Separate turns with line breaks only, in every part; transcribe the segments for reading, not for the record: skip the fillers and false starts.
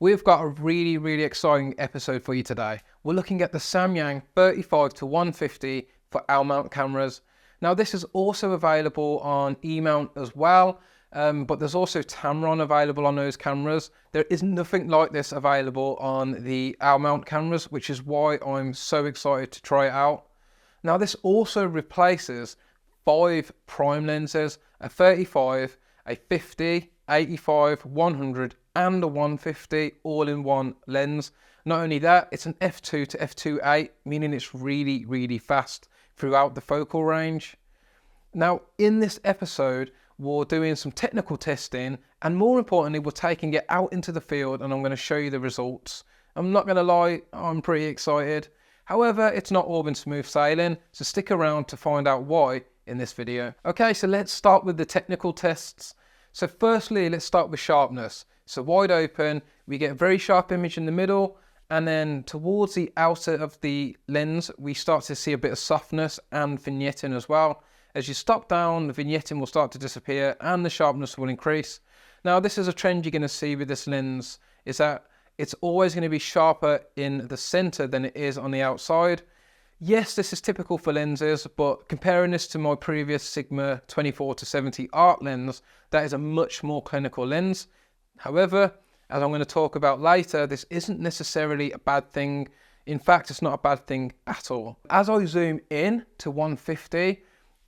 We've got a really exciting episode for you today. We're looking at the Samyang 35-150 for L-mount cameras. Now this is also available on E-mount as well, but there's also Tamron available on those cameras. There is nothing like this available on the L-mount cameras, which is why I'm so excited to try it out. Now this also replaces 5 prime lenses, a 35, a 50, 85, 100 and a 150 all in one lens. Not only that, it's an f2 to f2.8, meaning it's really fast throughout the focal range. Now in this episode, we're doing some technical testing, and more importantly, we're taking it out into the field and I'm going to show you the results. I'm not going to lie, I'm pretty excited. However, it's not all been smooth sailing, so stick around to find out why in this video. Okay, so let's start with the technical tests. So firstly, let's start with sharpness. So wide open, we get a very sharp image in the middle, and then towards the outer of the lens, we start to see a bit of softness and vignetting as well. As you stop down, the vignetting will start to disappear and the sharpness will increase. Now this is a trend you're going to see with this lens, is that it's always going to be sharper in the center than it is on the outside. Yes, this is typical for lenses, but comparing this to my previous Sigma 24-70 art lens, that is a much more clinical lens. However, as I'm going to talk about later, this isn't necessarily a bad thing. In fact, it's not a bad thing at all. As I zoom in to 150,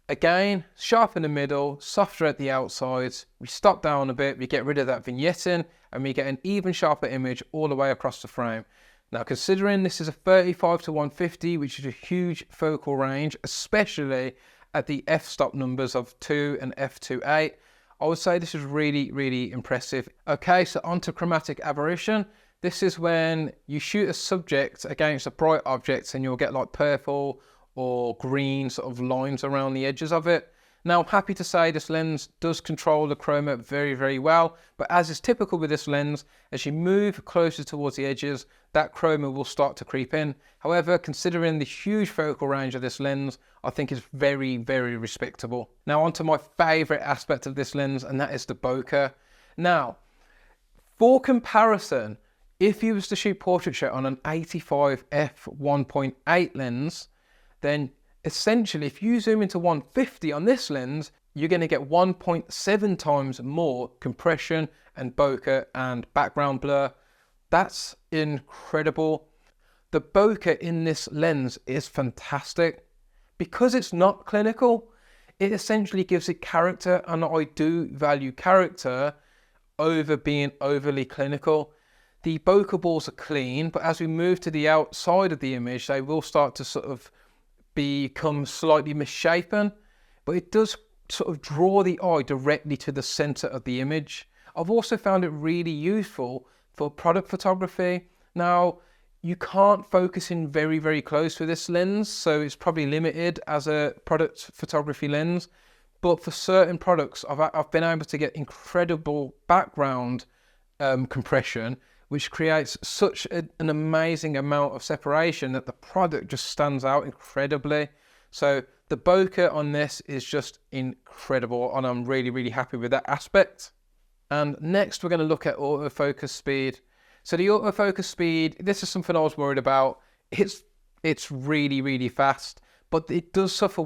again, sharp in the middle, softer at the outsides, we stop down a bit, we get rid of that vignetting, and we get an even sharper image all the way across the frame. Now, considering this is a 35-150, which is a huge focal range, especially at the f-stop numbers of 2 and f2.8, I would say this is really impressive. Okay, so on to chromatic aberration. This is when you shoot a subject against a bright object and you'll get like purple or green sort of lines around the edges of it. Now, I'm happy to say this lens does control the chroma very well, but as is typical with this lens, as you move closer towards the edges, that chroma will start to creep in. However, considering the huge focal range of this lens, I think it's very respectable. Now onto my favorite aspect of this lens, and that is the bokeh. Now, for comparison, if you was to shoot portraiture on an 85 f1.8 lens, then essentially, if you zoom into 150 on this lens, you're going to get 1.7 times more compression and bokeh and background blur. That's incredible. The bokeh in this lens is fantastic. Because it's not clinical, it essentially gives it character, and I do value character over being overly clinical. The bokeh balls are clean, but as we move to the outside of the image, they will start to sort of become slightly misshapen, but it does sort of draw the eye directly to the center of the image. I've also found it really useful for product photography. Now, you can't focus in very close with this lens, so it's probably limited as a product photography lens, but for certain products, I've been able to get incredible background compression, which creates such an amazing amount of separation that the product just stands out incredibly. So the bokeh on this is just incredible, and I'm really happy with that aspect. And next we're going to look at autofocus speed. So the autofocus speed, this is something I was worried about. It's really fast, but it does suffer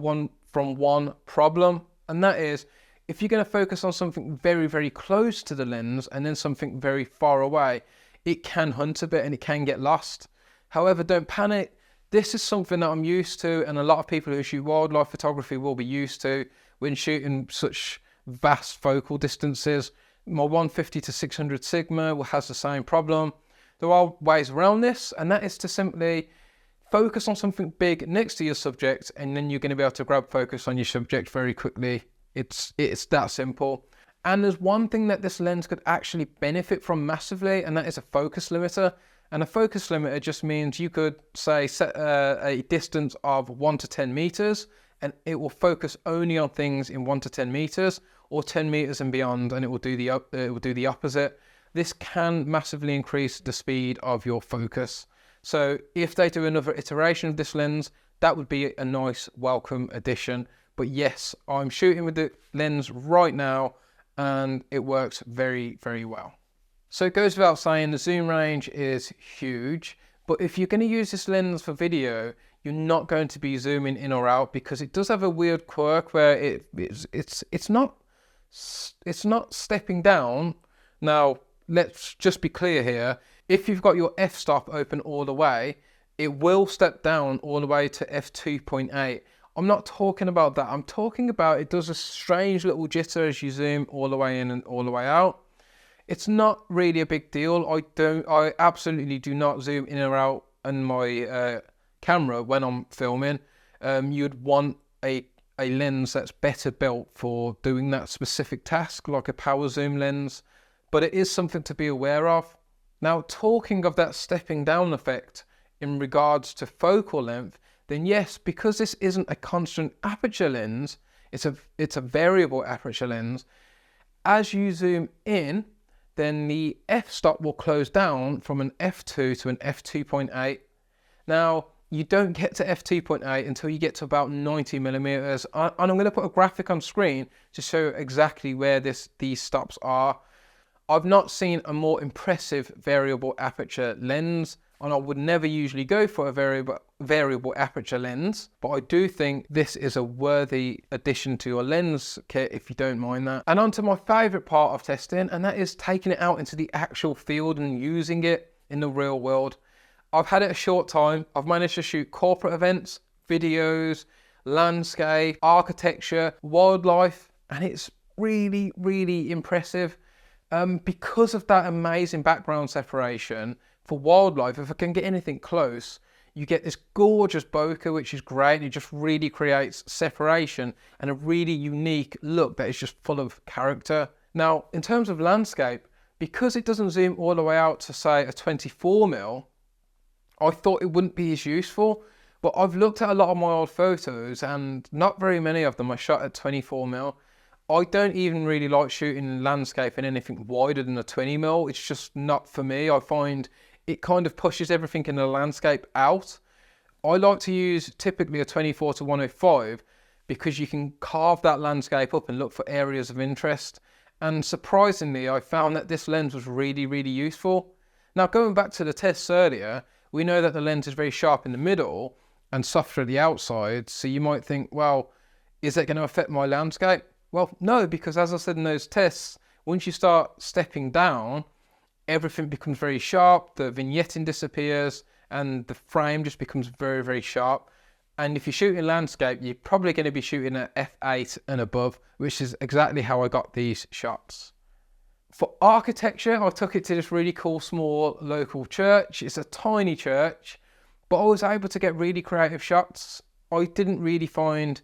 from one problem, and that is if you're going to focus on something very close to the lens and then something very far away, it can hunt a bit and it can get lost. However, don't panic. This is something that I'm used to, and a lot of people who shoot wildlife photography will be used to when shooting such vast focal distances. My 150-600 Sigma has the same problem. There are ways around this, and that is to simply focus on something big next to your subject, and then you're going to be able to grab focus on your subject very quickly. It's that simple. And there's one thing that this lens could actually benefit from massively, and that is a focus limiter. And a focus limiter just means you could say set a distance of 1 to 10 meters, and it will focus only on things in 1 to 10 meters or 10 meters and beyond, and it will do the opposite. This can massively increase the speed of your focus. So if they do another iteration of this lens, that would be a nice welcome addition. But yes, I'm shooting with the lens right now, and it works very well. So it goes without saying the zoom range is huge, but if you're going to use this lens for video, you're not going to be zooming in or out because it does have a weird quirk where it's not stepping down. Now, let's just be clear here. If you've got your f-stop open all the way, it will step down all the way to f2.8. I'm not talking about that. I'm talking about it does a strange little jitter as you zoom all the way in and all the way out. It's not really a big deal. I absolutely do not zoom in or out on my camera when I'm filming. You'd want a lens that's better built for doing that specific task, like a power zoom lens, but it is something to be aware of. Now, talking of that stepping down effect in regards to focal length, then yes, because this isn't a constant aperture lens, it's a variable aperture lens. As you zoom in, then the f-stop will close down from an f2 to an f2.8. Now, you don't get to f2.8 until you get to about 90mm, and I'm going to put a graphic on screen to show exactly where these stops are. I've not seen a more impressive variable aperture lens, and I would never usually go for a variable aperture lens, but I do think this is a worthy addition to your lens kit if you don't mind that. And on to my favourite part of testing, and that is taking it out into the actual field and using it in the real world. I've had it a short time. I've managed to shoot corporate events, videos, landscape, architecture, wildlife, and it's really, really impressive. Because of that amazing background separation for wildlife, if I can get anything close, you get this gorgeous bokeh, which is great. It just really creates separation and a really unique look that is just full of character. Now, in terms of landscape, because it doesn't zoom all the way out to say a 24mm, I thought it wouldn't be as useful, but I've looked at a lot of my old photos and not very many of them are shot at 24mm. I don't even really like shooting landscape in anything wider than a 20mm. It's just not for me. I find it kind of pushes everything in the landscape out. I like to use typically a 24-105 because you can carve that landscape up and look for areas of interest. And surprisingly, I found that this lens was really, really useful. Now, going back to the tests earlier, we know that the lens is very sharp in the middle and softer at the outside. So you might think, well, is that going to affect my landscape? Well, no, because as I said in those tests, once you start stepping down, everything becomes very sharp, the vignetting disappears, and the frame just becomes very, very sharp. And if you're shooting landscape, you're probably going to be shooting at f8 and above, which is exactly how I got these shots. For architecture, I took it to this really cool small local church. It's a tiny church, but I was able to get really creative shots. I didn't really find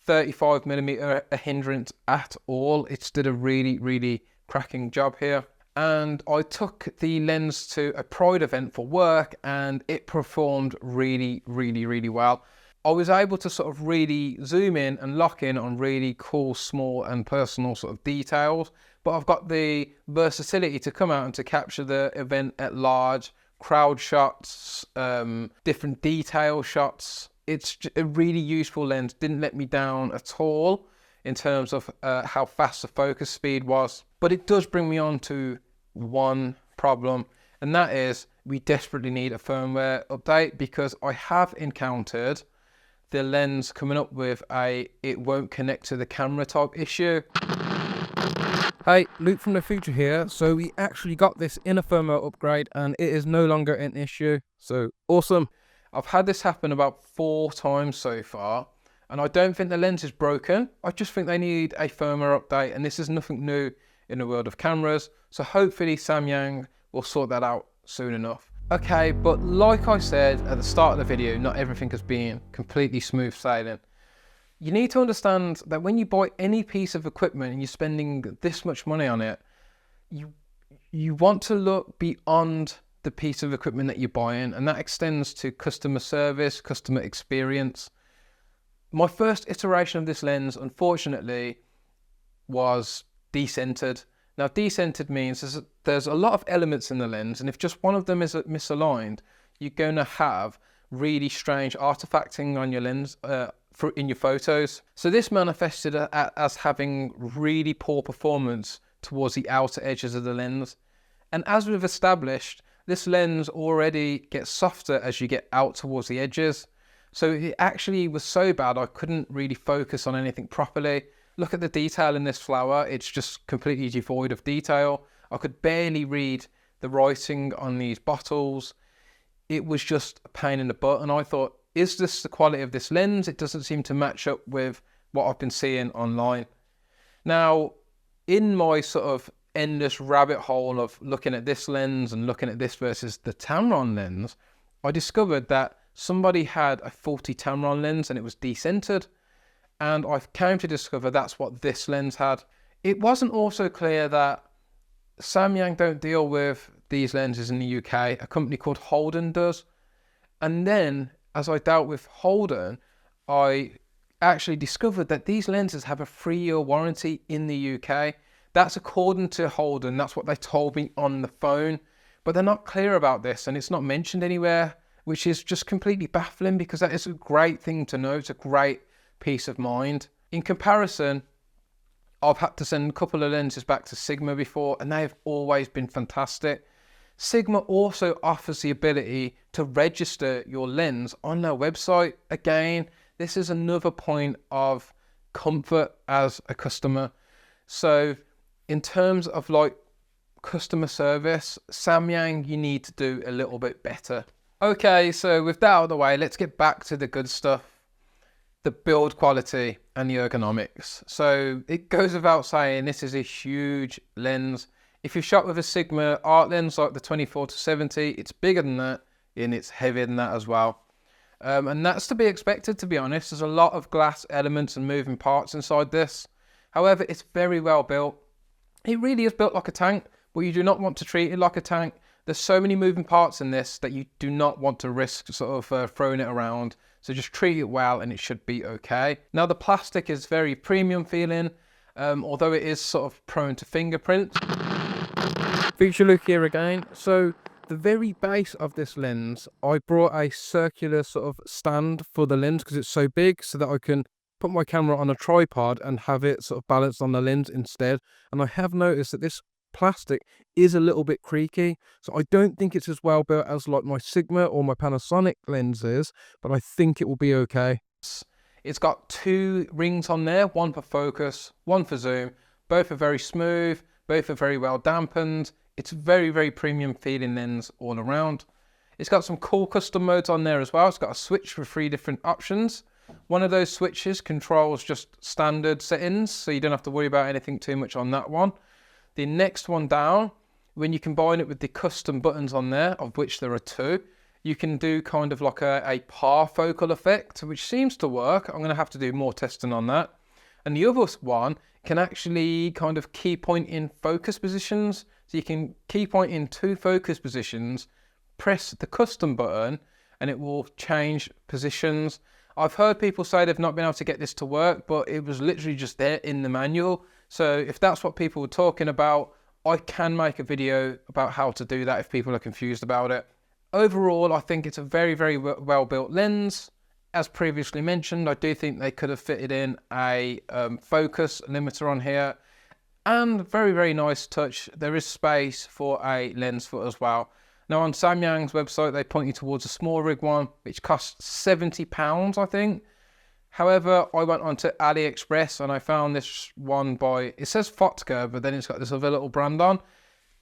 35mm a hindrance at all. It did a really, really cracking job here. And I took the lens to a Pride event for work and it performed really, really, really well. I was able to sort of really zoom in and lock in on really cool, small and personal sort of details, but I've got the versatility to come out and to capture the event at large, crowd shots, different detail shots. It's a really useful lens, didn't let me down at all in terms of how fast the focus speed was. But it does bring me on to one problem, and that is we desperately need a firmware update because I have encountered the lens coming up with it won't connect to the camera type issue. Hey, Luke from the future here. So we actually got this in a firmware upgrade and it is no longer an issue. So awesome. I've had this happen about 4 times so far, and I don't think the lens is broken. I just think they need a firmware update, and this is nothing new in the world of cameras. So hopefully Samyang will sort that out soon enough. Okay, but like I said at the start of the video, not everything has been completely smooth sailing. You need to understand that when you buy any piece of equipment and you're spending this much money on it, you want to look beyond the piece of equipment that you're buying, and that extends to customer service, customer experience. My first iteration of this lens, unfortunately, was decentered. Now, decentered means there's a lot of elements in the lens, and if just one of them is misaligned, you're going to have really strange artifacting on your lens in your photos. So this manifested as having really poor performance towards the outer edges of the lens. And as we've established, this lens already gets softer as you get out towards the edges. So it actually was so bad I couldn't really focus on anything properly. Look at the detail in this flower, it's just completely devoid of detail. I could barely read the writing on these bottles. It was just a pain in the butt, and I thought, is this the quality of this lens? It doesn't seem to match up with what I've been seeing online. Now, in my sort of endless rabbit hole of looking at this lens and looking at this versus the Tamron lens, I discovered that somebody had a faulty Tamron lens and it was decentered, and I came to discover that's what this lens had. It wasn't also clear that Samyang don't deal with these lenses in the UK, a company called Holdan does. And then as I dealt with Holdan, I actually discovered that these lenses have a 3-year warranty in the UK. That's according to Holdan, that's what they told me on the phone, but they're not clear about this and it's not mentioned anywhere, which is just completely baffling because that is a great thing to know. It's a great peace of mind. In comparison, I've had to send a couple of lenses back to Sigma before and they've always been fantastic. Sigma also offers the ability to register your lens on their website. Again, this is another point of comfort as a customer. So in terms of like customer service, Samyang, you need to do a little bit better. Okay, so with that out of the way, let's get back to the good stuff. The build quality and the ergonomics. So it goes without saying, this is a huge lens. If you shot with a Sigma art lens like the 24-70, it's bigger than that and it's heavier than that as well. And that's to be expected, to be honest. There's a lot of glass elements and moving parts inside this. However, it's very well built. It really is built like a tank, but you do not want to treat it like a tank. There's so many moving parts in this that you do not want to risk sort of throwing it around. So just treat it well and it should be okay. Now the plastic is very premium feeling, although it is sort of prone to fingerprints. Feature look here again. So the very base of this lens, I brought a circular sort of stand for the lens because it's so big, so that I can put my camera on a tripod and have it sort of balanced on the lens instead. And I have noticed that this plastic is a little bit creaky, so I don't think it's as well built as like my Sigma or my Panasonic lenses, but I think it will be okay. It's got 2 rings on there, one for focus, one for zoom. Both are very smooth, both are very well dampened. It's very, very premium feeling lens all around. It's got some cool custom modes on there as well. It's got a switch for 3 different options. One of those switches controls just standard settings, so you don't have to worry about anything too much on that one. The next one down, when you combine it with the custom buttons on there, of which there are 2, you can do kind of like a parfocal effect, which seems to work. I'm going to have to do more testing on that. And the other one can actually kind of key point in focus positions. So you can key point in 2 focus positions, press the custom button, and it will change positions. I've heard people say they've not been able to get this to work, but it was literally just there in the manual. So if that's what people were talking about, I can make a video about how to do that if people are confused about it. Overall, I think it's a very, very well built lens. As previously mentioned, I do think they could have fitted in a focus limiter on here. And very, very nice touch. There is space for a lens foot as well. Now on Samyang's website, they point you towards a small rig one, which costs £70, I think. However, I went onto AliExpress and I found this one by, it says Fotka, but then it's got this other little brand on.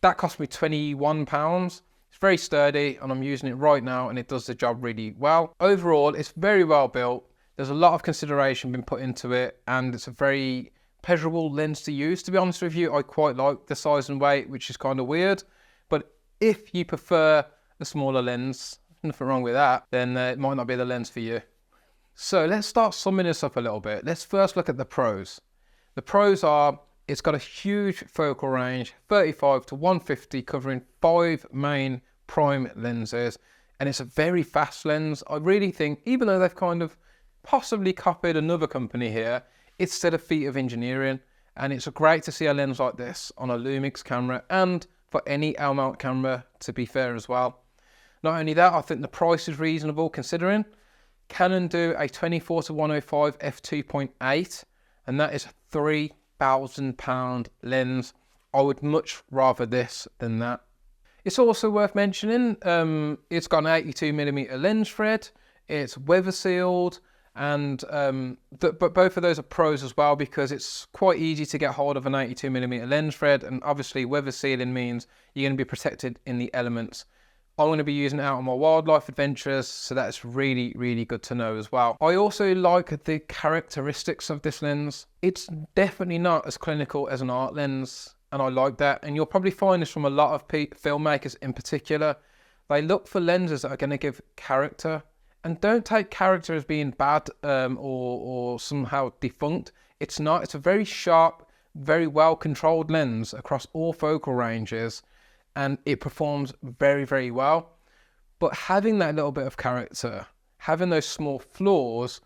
That cost me £21. It's very sturdy and I'm using it right now and it does the job really well. Overall, it's very well built. There's a lot of consideration been put into it and it's a very pleasurable lens to use. To be honest with you, I quite like the size and weight, which is kind of weird. But if you prefer a smaller lens, nothing wrong with that, then it might not be the lens for you. So let's start summing this up a little bit. Let's first look at the pros. The pros are, it's got a huge focal range, 35-150, covering 5 main prime lenses, and it's a very fast lens. I really think, even though they've kind of possibly copied another company here, it's still a feat of engineering, and it's great to see a lens like this on a Lumix camera, and for any L-mount camera, to be fair as well. Not only that, I think the price is reasonable considering. Canon do a 24-105 f2.8, and that is a £3,000 lens. I would much rather this than that. It's also worth mentioning, it's got an 82mm lens thread, it's weather sealed, and but both of those are pros as well, because it's quite easy to get hold of an 82mm lens thread, and obviously weather sealing means you're going to be protected in the elements. I'm going to be using it out on my wildlife adventures, so that's really, really good to know as well. I also like the characteristics of this lens. It's definitely not as clinical as an art lens, and I like that. And you'll probably find this from a lot of filmmakers in particular. They look for lenses that are going to give character, and don't take character as being bad or somehow defunct. It's not. It's a very sharp, very well controlled lens across all focal ranges, and it performs very, very well. But having that little bit of character, having those small flaws,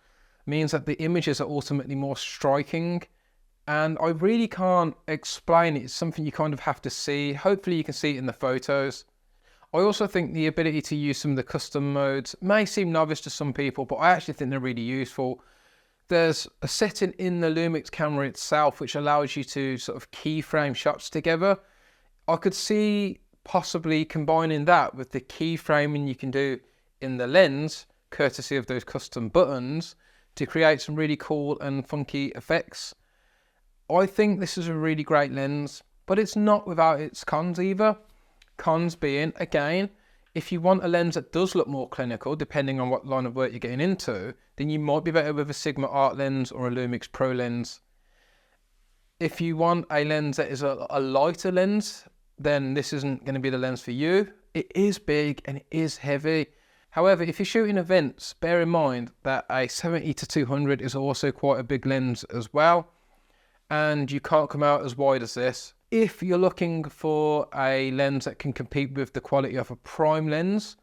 means that the images are ultimately more striking. And I really can't explain it. It's something you kind of have to see. Hopefully you can see it in the photos. I also think the ability to use some of the custom modes may seem novice to some people, but I actually think they're really useful. There's a setting in the Lumix camera itself which allows you to sort of keyframe shots together. I could see possibly combining that with the keyframing you can do in the lens, courtesy of those custom buttons, to create some really cool and funky effects. I think this is a really great lens, but it's not without its cons either. Cons being, again, if you want a lens that does look more clinical, depending on what line of work you're getting into, then you might be better with a Sigma Art lens or a Lumix Pro lens. If you want a lens that is a lighter lens, then this isn't going to be the lens for you. It is big and it is heavy. However, if you're shooting events, bear in mind that a 70-200 is also quite a big lens as well, and you can't come out as wide as this. If you're looking for a lens that can compete with the quality of a prime lens,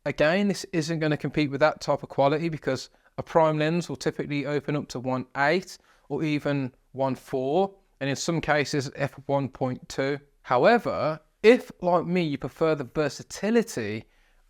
again, this isn't going to compete with that type of quality, because a prime lens will typically open up to 1.8 or even 1.4, and in some cases f1.2. However, if, like me, you prefer the versatility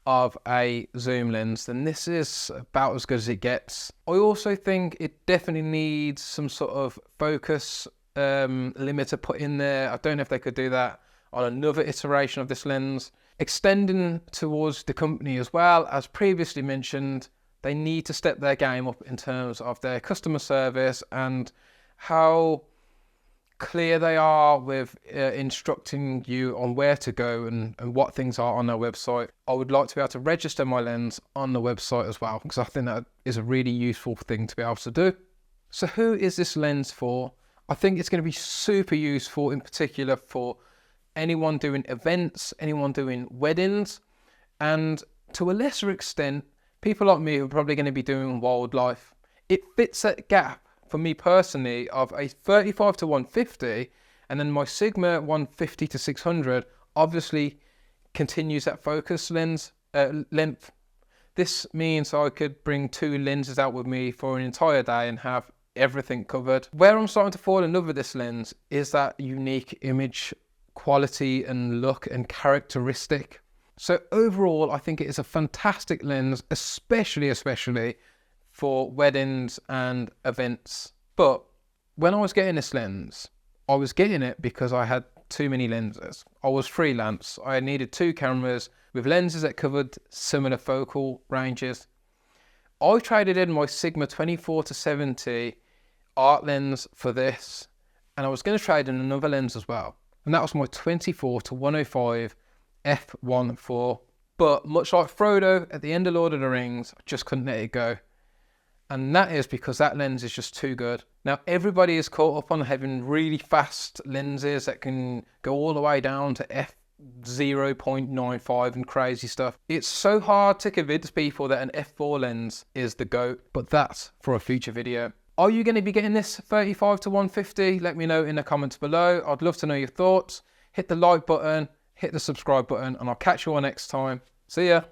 of a zoom lens, then this is about as good as it gets. I also think it definitely needs some sort of focus limiter put in there. I don't know if they could do that on another iteration of this lens. Extending towards the company as well, as previously mentioned, they need to step their game up in terms of their customer service and how clear they are with instructing you on where to go and what things are on their website. I would like to be able to register my lens on the website as well, because I think that is a really useful thing to be able to do. So who is this lens for? I think it's going to be super useful, in particular for anyone doing events, anyone doing weddings, and to a lesser extent, people like me who are probably going to be doing wildlife. It fits that gap for me personally of a 35-150, and then my Sigma 150-600 obviously continues that focus lens length. This means I could bring two lenses out with me for an entire day and have everything covered. Where I'm starting to fall in love with this lens is that unique image quality and look and characteristic. So overall, I think it is a fantastic lens, especially for weddings and events. But when I was getting this lens, I was getting it because I had too many lenses. I was freelance. I needed two cameras with lenses that covered similar focal ranges. I traded in my Sigma 24-70 art lens for this, and I was going to trade in another lens as well, and that was my 24-105 f1.4. But much like Frodo at the end of Lord of the Rings, I just couldn't let it go. And that is because that lens is just too good. Now, everybody is caught up on having really fast lenses that can go all the way down to f0.95 and crazy stuff. It's so hard to convince people that an f4 lens is the GOAT, but that's for a future video. Are you going to be getting this 35-150? Let me know in the comments below. I'd love to know your thoughts. Hit the like button, hit the subscribe button, and I'll catch you all next time. See ya.